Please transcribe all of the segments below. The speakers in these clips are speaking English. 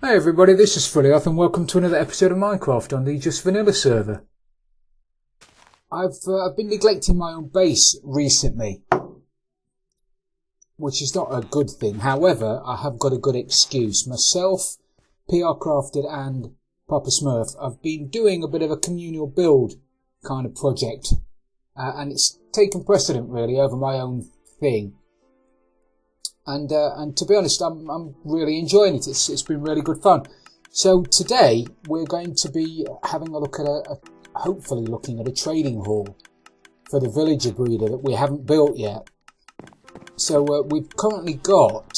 Hey everybody, this is Fully and welcome to another episode of Minecraft on the Just Vanilla server. I've been neglecting my own base recently, which is not a good thing. However, I have got a good excuse. Myself, PR Crafted and Papasmurf have been doing a bit of a communal build kind of project, and it's taken precedent really over my own thing. And to be honest, I'm really enjoying it. It's been really good fun. So today we're going to be having a look at hopefully looking at a trading hall for the villager breeder that we haven't built yet. So we've currently got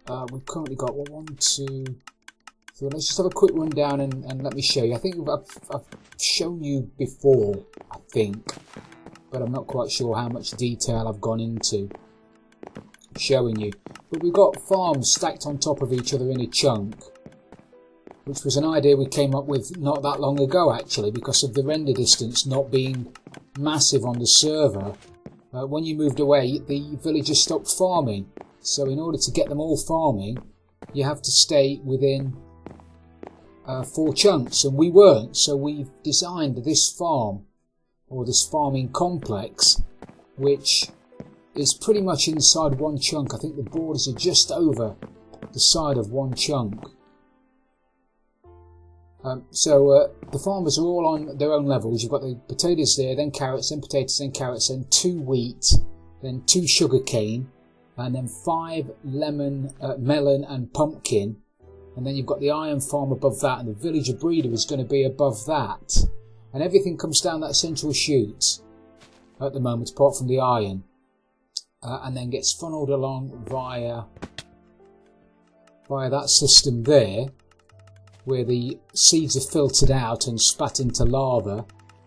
one, two, three. Let's just have a quick run down and let me show you. I think I've shown you before, I think, but I'm not quite sure how much detail I've gone into showing you. But we've got farms stacked on top of each other in a chunk, which was an idea we came up with not that long ago actually, because of the render distance not being massive on the server. When you moved away, the villagers stopped farming, so in order to get them all farming you have to stay within 4 chunks, and we weren't, so we've designed this farm, or this farming complex, which is pretty much inside one chunk. I think the borders are just over the side of one chunk. So the farmers are all on their own levels. You've got the potatoes there, then carrots, then potatoes, then carrots, then 2 wheat, then 2 sugar cane, and then 5 lemon, melon and pumpkin. And then you've got the iron farm above that, and the villager breeder is going to be above that. And everything comes down that central chute at the moment, apart from the iron. And then gets funneled along via that system there, where the seeds are filtered out and spat into lava.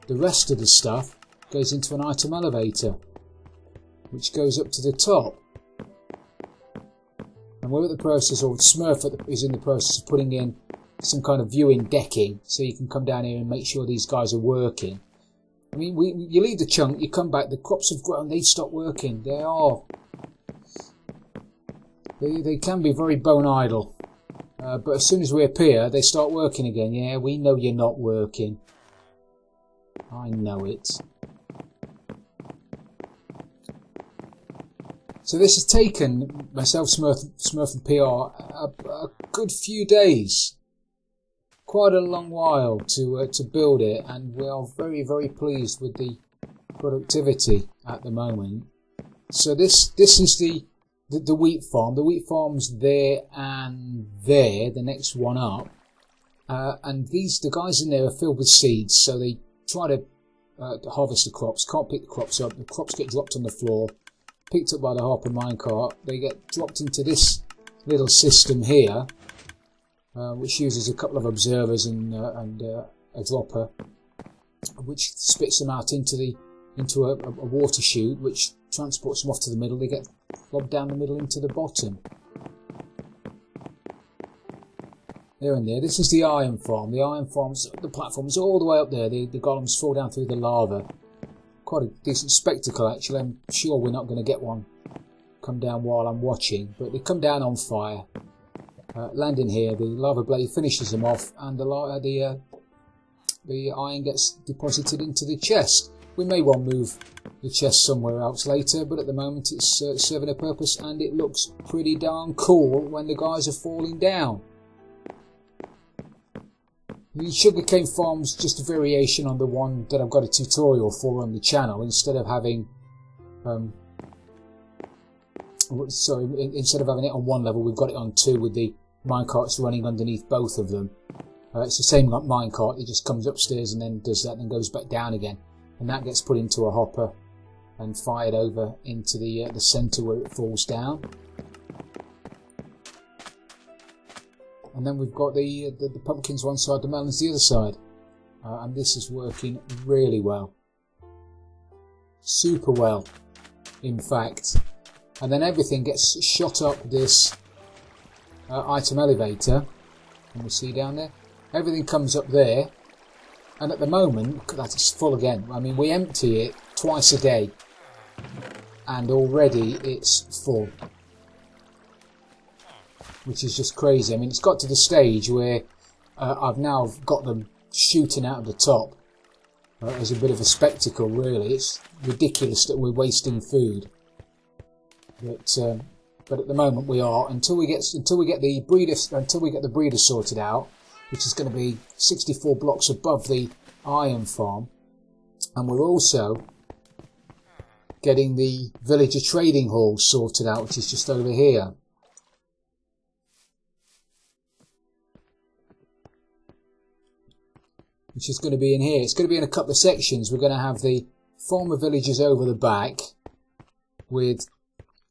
The rest of the stuff goes into an item elevator, which goes up to the top. And we're at the process, or Smurf is in the process of putting in some kind of viewing decking, so you can come down here and make sure these guys are working. I mean, you leave the chunk, you come back, the crops have grown, they stop working. They can be very bone idle. But as soon as we appear, they start working again. Yeah, we know you're not working. I know it. So this has taken myself, Smurf and PR a good few days. Quite a long while to build it, and we are very, very pleased with the productivity at the moment. So this is the wheat farm. The wheat farm's there and there, the next one up, and the guys in there are filled with seeds. So they try to harvest the crops. Can't pick the crops up. The crops get dropped on the floor, picked up by the Harper minecart. They get dropped into this little system here. Which uses a couple of observers and a dropper, which spits them out into a water chute, which transports them off to the middle. They get lobbed down the middle into the bottom. There and there. This is the iron farm. The iron farm's the platform is all the way up there. The golems fall down through the lava. Quite a decent spectacle actually. I'm sure we're not going to get one come down while I'm watching, but they come down on fire. Landing here, the lava blade finishes them off, and the iron gets deposited into the chest. We may well move the chest somewhere else later, but at the moment it's serving a purpose, and it looks pretty darn cool when the guys are falling down. The sugarcane farm's just a variation on the one that I've got a tutorial for on the channel. Instead of having instead of having it on one level, we've got it on 2 with the minecarts running underneath both of them. It's the same like minecart, it just comes upstairs and then does that and goes back down again. And that gets put into a hopper and fired over into the centre where it falls down. And then we've got the pumpkins one side, the melons the other side. And this is working really well. Super well, in fact. And then everything gets shot up this item elevator. Can we see down there? Everything comes up there. And at the moment, that is full again. I mean, we empty it twice a day. And already it's full. which is just crazy. I mean, it's got to the stage where I've now got them shooting out of the top as a bit of a spectacle, really. It's ridiculous that we're wasting food. But at the moment we are, until we get the breeder sorted out, which is going to be 64 blocks above the iron farm, and we're also getting the villager trading hall sorted out, which is just over here. Which is going to be in here. It's going to be in a couple of sections. We're going to have the farmer villages over the back with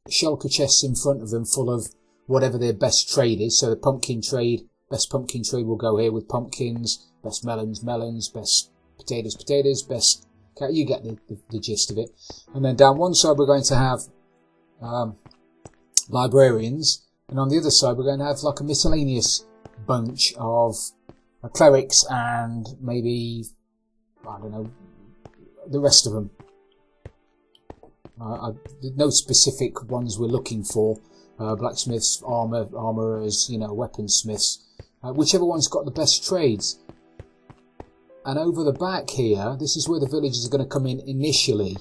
shulker chests in front of them full of whatever their best trade is. So the pumpkin trade, best pumpkin trade will go here with pumpkins, best melons, melons, best potatoes, potatoes, best... You get the gist of it. And then down one side we're going to have librarians, and on the other side we're going to have like a miscellaneous bunch of clerics and maybe, I don't know, the rest of them. No specific ones we're looking for. Blacksmiths, armourers, you know, weaponsmiths. Whichever one's got the best trades. And over the back here, this is where the villagers are going to come in initially.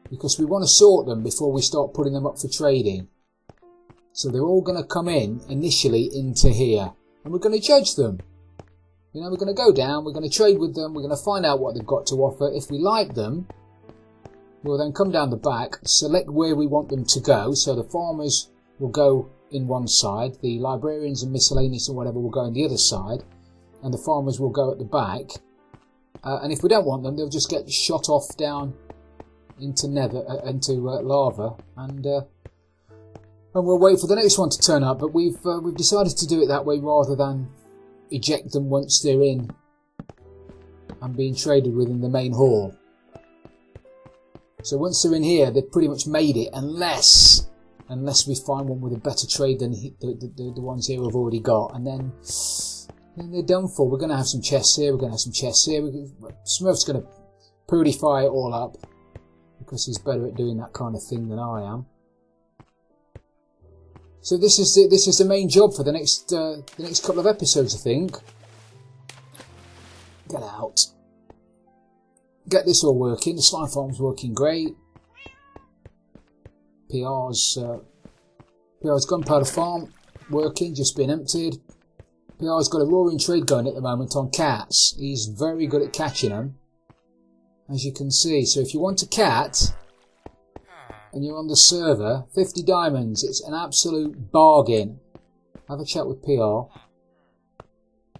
Because we want to sort them before we start putting them up for trading. So they're all going to come in initially into here. And we're going to judge them. You know, we're going to go down, we're going to trade with them, we're going to find out what they've got to offer. If we like them, we'll then come down the back, select where we want them to go. So the farmers will go in one side, the librarians and miscellaneous and whatever will go in the other side, and the farmers will go at the back. And if we don't want them, they'll just get shot off down into lava, and we'll wait for the next one to turn up. But we've decided to do it that way rather than eject them once they're in and being traded with in the main hall. So once they're in here, they've pretty much made it, unless we find one with a better trade than the ones here have already got, and then they're done for. We're going to have some chests here, we're going to have some chests here. Smurf's going to purify it all up because he's better at doing that kind of thing than I am. So this is the main job for the next couple of episodes, I think. Get out. Get this all working. The slime farm's working great. PR's gunpowder farm working, just been emptied. PR's got a roaring trade going at the moment on cats. He's very good at catching them, as you can see. So if you want a cat and you're on the server, 50 diamonds, it's an absolute bargain. Have a chat with PR.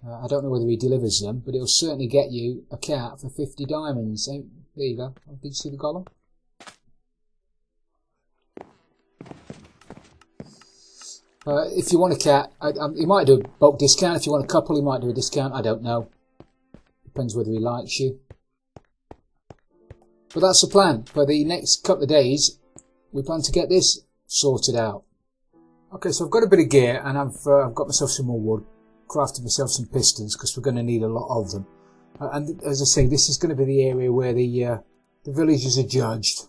I don't know whether he delivers them, but he'll certainly get you a cat for 50 diamonds. So, there you go. Did you see the golem? If you want a cat, he might do a bulk discount. If you want a couple, he might do a discount. I don't know. Depends whether he likes you. But that's the plan. For the next couple of days, we plan to get this sorted out. Okay, so I've got a bit of gear, and I've got myself some more wood. Crafted myself some pistons, because we're going to need a lot of them. And as I say, this is going to be the area where the villagers are judged.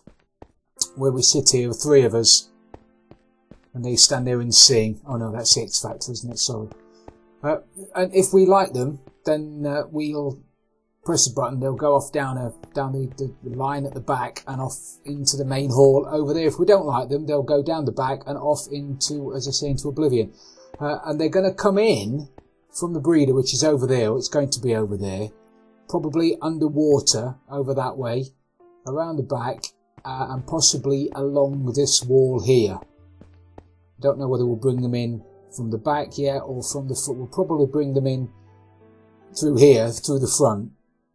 Where we sit here, three of us. And they stand there and sing. Oh no, that's the X Factor, isn't it? Sorry. And if we like them, then we'll press a button. They'll go off down the line at the back and off into the main hall over there. If we don't like them, they'll go down the back and off into, as I say, into oblivion. And they're going to come in from the breeder, which is over there. It's going to be over there, probably underwater over that way, around the back, and possibly along this wall here. Don't know whether we'll bring them in from the back yet or from the front. We'll probably bring them in through here, through the front,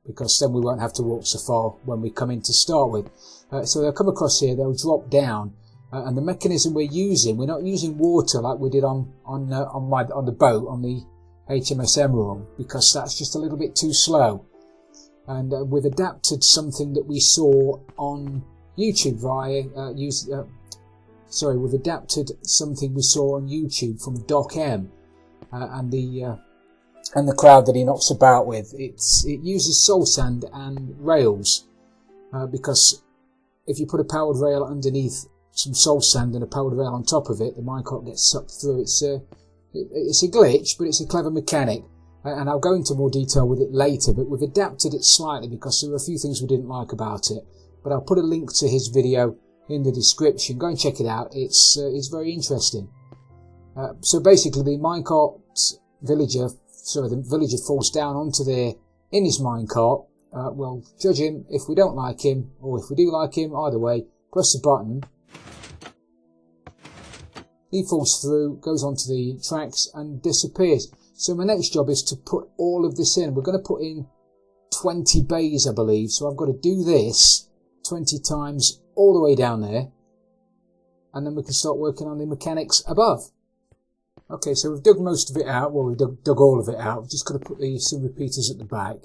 because then we won't have to walk so far when we come in to start with. So they'll come across here, they'll drop down, and the mechanism we're not using water like we did on the boat, on the HMS Emerald, because that's just a little bit too slow. And we've adapted something that we saw on YouTube we've adapted something we saw on YouTube from Doc M, and the crowd that he knocks about with. It uses soul sand and rails, because if you put a powered rail underneath some soul sand and a powered rail on top of it, the minecart gets sucked through. It's a glitch, but it's a clever mechanic. And I'll go into more detail with it later, but we've adapted it slightly because there were a few things we didn't like about it. But I'll put a link to his video in the description. Go and check it out. It's very interesting. So basically the minecart villager, the villager falls down onto there in his minecart. We'll judge him if we don't like him, or if we do like him. Either way, press the button. He falls through, goes onto the tracks and disappears. So my next job is to put all of this in. We're going to put in 20 bays, I believe. So I've got to do this 20 times all the way down there. And then we can start working on the mechanics above. Okay, so we've dug most of it out. Well, we dug all of it out. We've just got to put the some repeaters at the back.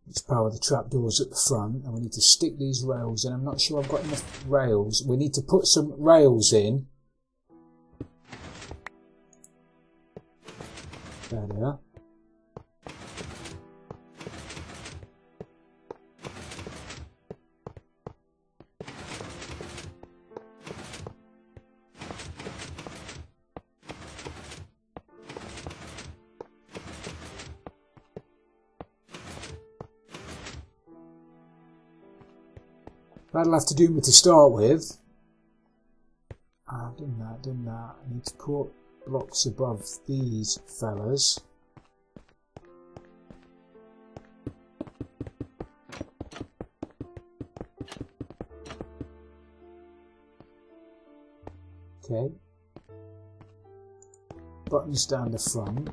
Let's power the trapdoors at the front, and we need to stick these rails in. I'm not sure I've got enough rails. We need to put some rails in. There they are. That'll have to do me to start with. Done that. I need to put blocks above these fellas. Okay. Buttons down the front.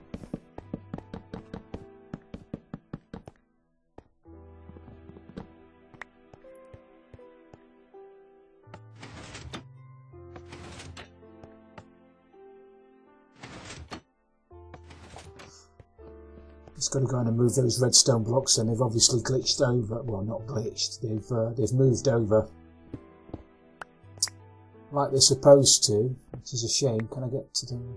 Just got to go in and move those redstone blocks, and they've obviously glitched over. Well, not glitched. They've moved over like they're supposed to, which is a shame. Can I get to them?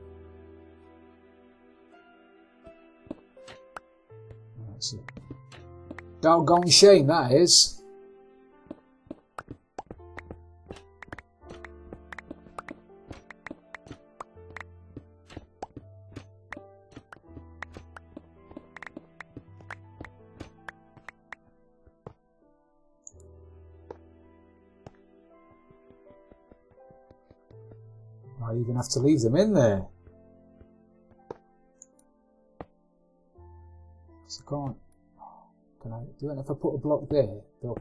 That's it. Doggone shame that is. I even have to leave them in there. So I can't. Can I do it if I put a block there? They'll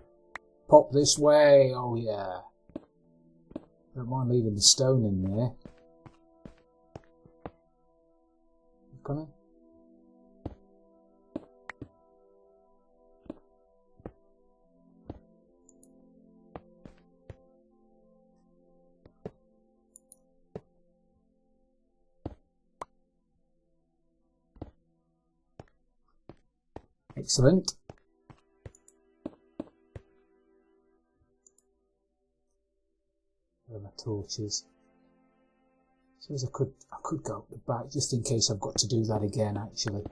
pop this way. Oh yeah. Don't mind leaving the stone in there. Gonna. Excellent. Where are my torches? Suppose I could go up the back just in case I've got to do that again. Actually,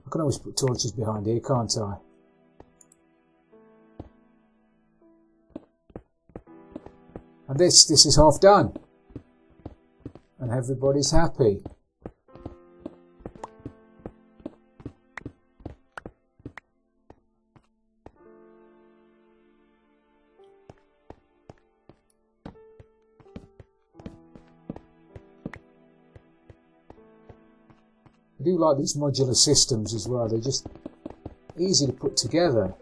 I can always put torches behind here, can't I? And this is half done, and everybody's happy. I do like these modular systems as well. They're just easy to put together.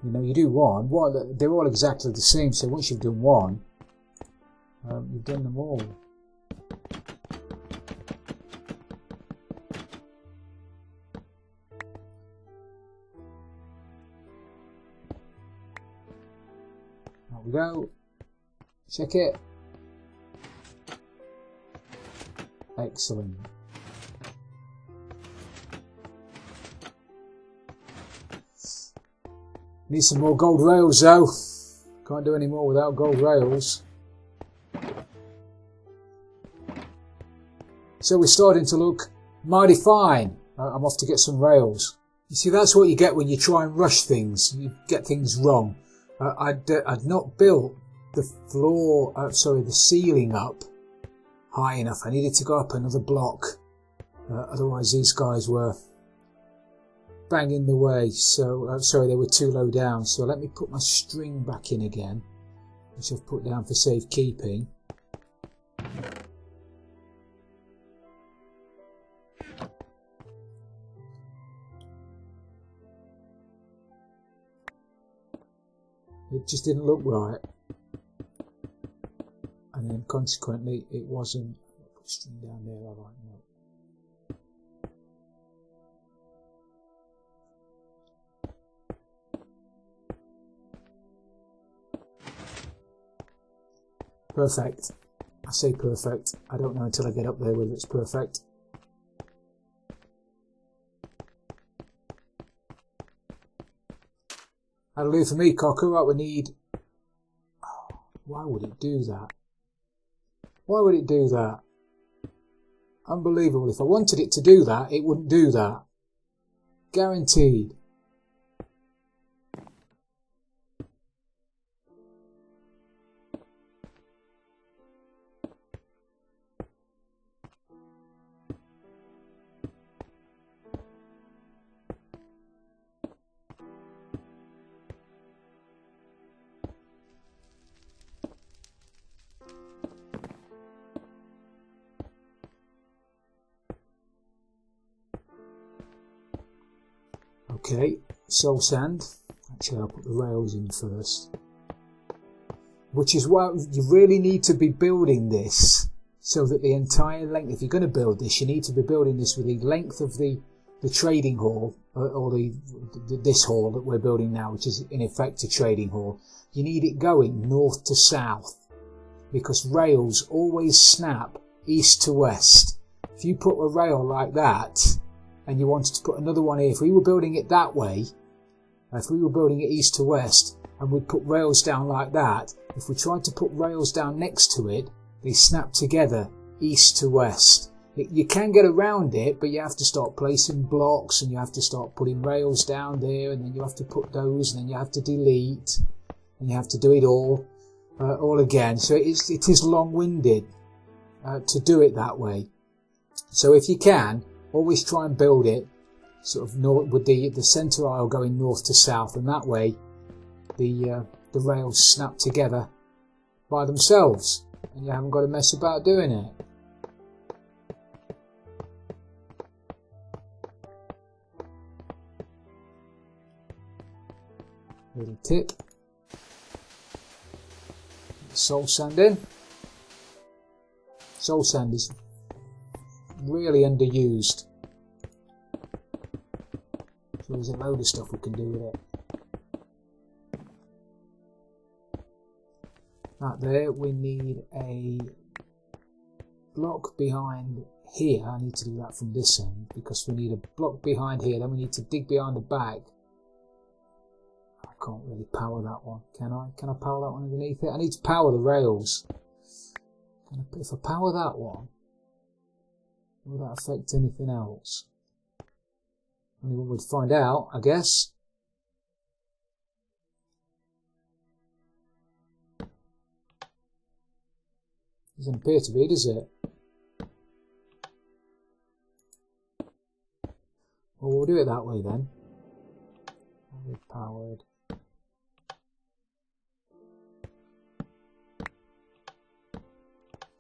You know, you do one, they're all exactly the same. So once you've done one, you've done them all. There we go. Check it. Excellent. Need some more gold rails though. Can't do any more without gold rails. So we're starting to look Mighty fine. I'm off to get some rails. You see, that's what you get when you try and rush things. You get things wrong. I'd not built the the ceiling up high enough. I needed to go up another block. Otherwise these guys were banging the way. So, they were too low down. So let me put my string back in again, which I've put down for safekeeping. It just didn't look right, and then consequently it wasn't. Put a string down there, I like that. Perfect. I say perfect. I don't know until I get up there whether it's perfect. That'll do for me, Cocker. Right, we need... Oh, why would it do that? Why would it do that? Unbelievable. If I wanted it to do that, it wouldn't do that. Guaranteed. Okay, soul sand. Actually, I'll put the rails in first. Which is why you really need to be building this so that the entire length, if you're going to build this, you need to be building this with the length of the trading hall, or this hall that we're building now, which is in effect a trading hall. You need it going north to south, because rails always snap east to west. If you put a rail like that, and you wanted to put another one here, if we were building it that way, if we were building it east to west, and we'd put rails down like that, if we tried to put rails down next to it, they snap together east to west. You can get around it, but you have to start placing blocks, and you have to start putting rails down there, and then you have to put those, and then you have to delete, and you have to do it all again. So it is long-winded to do it that way. So if you can, always try and build it sort of north, with the centre aisle going north to south, and that way the rails snap together by themselves, and you haven't got to mess about doing it. Little tip. Soul sand in. Soul sand is really underused. So there's a load of stuff we can do with it. Right there, we need a block behind here. I need to do that from this end, because we need a block behind here, then we need to dig behind the back. I can't really power that one, can I? Can I power that one underneath it? I need to power the rails. If I power that one, will that affect anything else? Only one would find out, I guess. Doesn't appear to be, does it? Well, we'll do it that way then. Powered.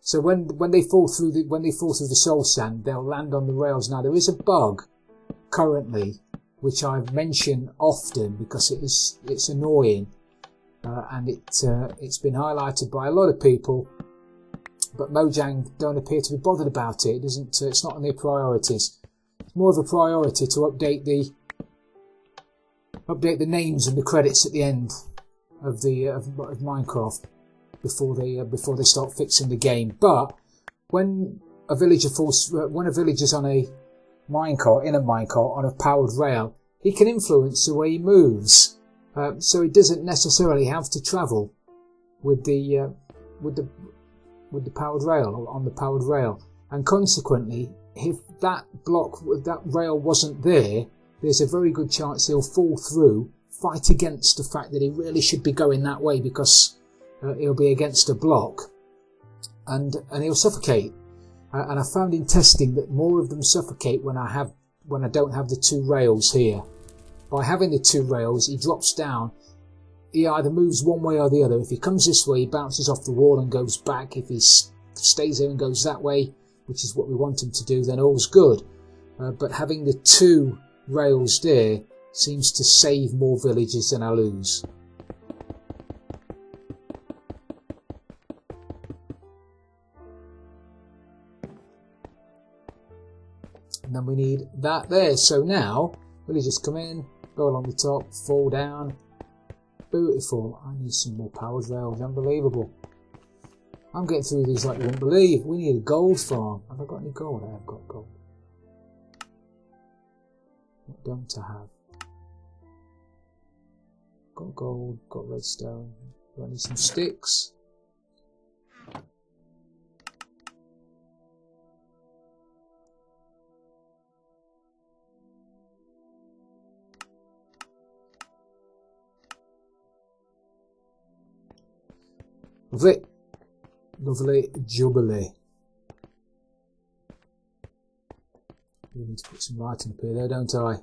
So when they fall through the soul sand, they'll land on the rails. Now there is a bug currently, which I've mentioned often because it's annoying, and it's been highlighted by a lot of people, but Mojang don't appear to be bothered about it. It doesn't. It's not on their priorities. It's more of a priority to update the names and the credits at the end of Minecraft before they start fixing the game. But when a villager's on a minecart, in a minecart on a powered rail, he can influence the way he moves. So he doesn't necessarily have to travel with the powered rail, or on the powered rail. and consequently, if that rail wasn't there, there's a very good chance he'll fall through, fight against the fact that he really should be going that way because he'll be against a block, and he'll suffocate. And I found in testing that more of them suffocate when I don't have the two rails here. By having the two rails, he drops down. He either moves one way or the other. If he comes this way, he bounces off the wall and goes back. If he stays there and goes that way, which is what we want him to do, then all's good. But having the two rails there seems to save more villages than I lose. And then we need that there. So now, villagers come in, go along the top, fall down. Beautiful. I need some more powered rails. Unbelievable. I'm getting through these like you won't believe. We need a gold farm. Have I got any gold? I have got gold. What don't I have? Got gold, got redstone. Do I need some sticks? Lovely. Lovely jubilee. We need to put some lighting up here there, don't I?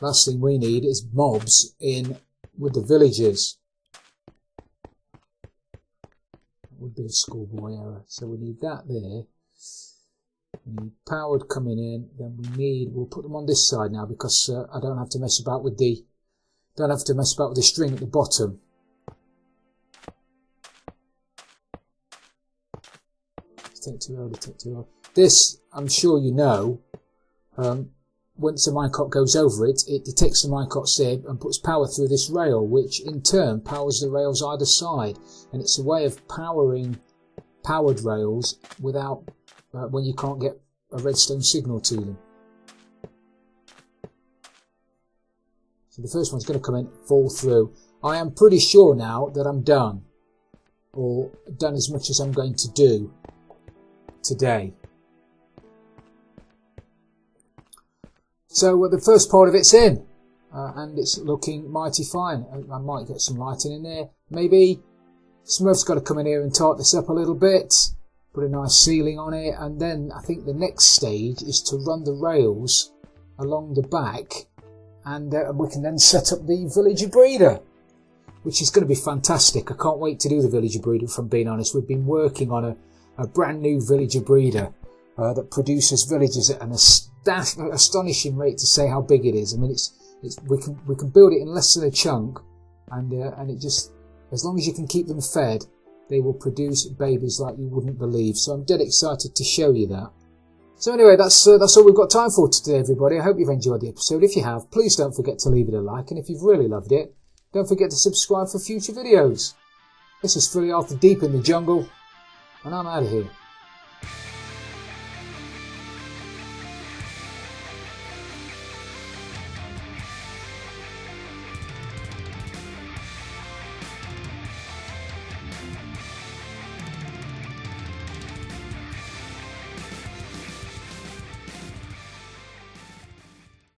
Last thing we need is mobs in with the villagers. That would be a schoolboy error. So we need that there. We need powered coming in. Then we'll put them on this side now because I don't have to mess about with the string at the bottom. Take too early. This, I'm sure you know, once the minecart goes over it, it detects the minecart's there and puts power through this rail, which in turn powers the rails either side. And it's a way of powering powered rails without when you can't get a redstone signal to them. So the first one's going to come in, fall through. I am pretty sure now that I'm done, or done as much as I'm going to do today. So the first part of it's in, and it's looking mighty fine. I might get some lighting in there. Maybe Smurf's got to come in here and tart this up a little bit, put a nice ceiling on it, and then I think the next stage is to run the rails along the back, and we can then set up the villager breeder, which is going to be fantastic. I can't wait to do the villager breeder, if I'm being honest. We've been working on a brand new villager breeder that produces villagers at an astonishing rate, to say how big it is. I mean, we can build it in less than a chunk, and it just, as long as you can keep them fed, they will produce babies like you wouldn't believe. So I'm dead excited to show you that. So anyway, that's all we've got time for today, everybody. I hope you've enjoyed the episode. If you have, please don't forget to leave it a like, and if you've really loved it, don't forget to subscribe for future videos. This is Fully Arthur Deep in the Jungle, and I'm out of here.